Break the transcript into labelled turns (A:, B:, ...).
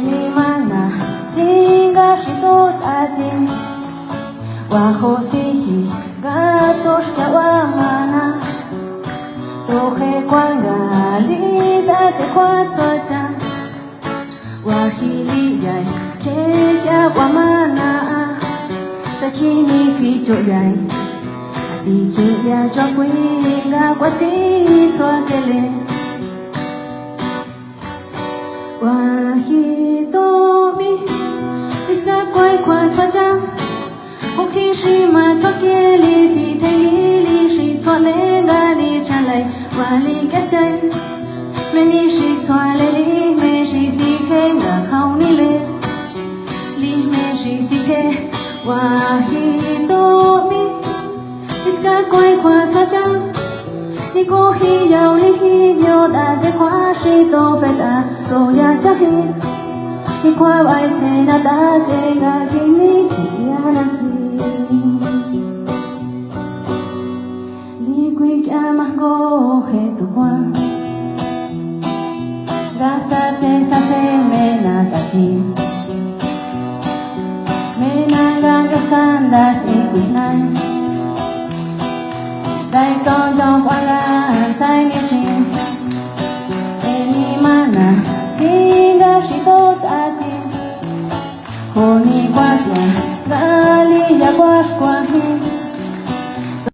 A: 你们那情感是多大劲？我呼吸个都是我们那，都会管个里的这块错家，我希里呀，给呀我们那，在给你飞走呀，你给呀做归个关系错的嘞。我一朵米，你是个乖乖错家。我其实嘛错给你飞太里是错嘞个你查来，我里个ใจ没你是错嘞里没是西黑个好你嘞，里没是西黑。我一朵米，你是个乖乖错家。你过去有你有大这花是都飞大都要加黑，你跨外在那大这个给你呀那你归家嘛过黑都关，噶sa这没那大金，没那个山的是归难。来到中华人在年轻，你们那情感是多大劲？和你挂线，哪里也挂是挂。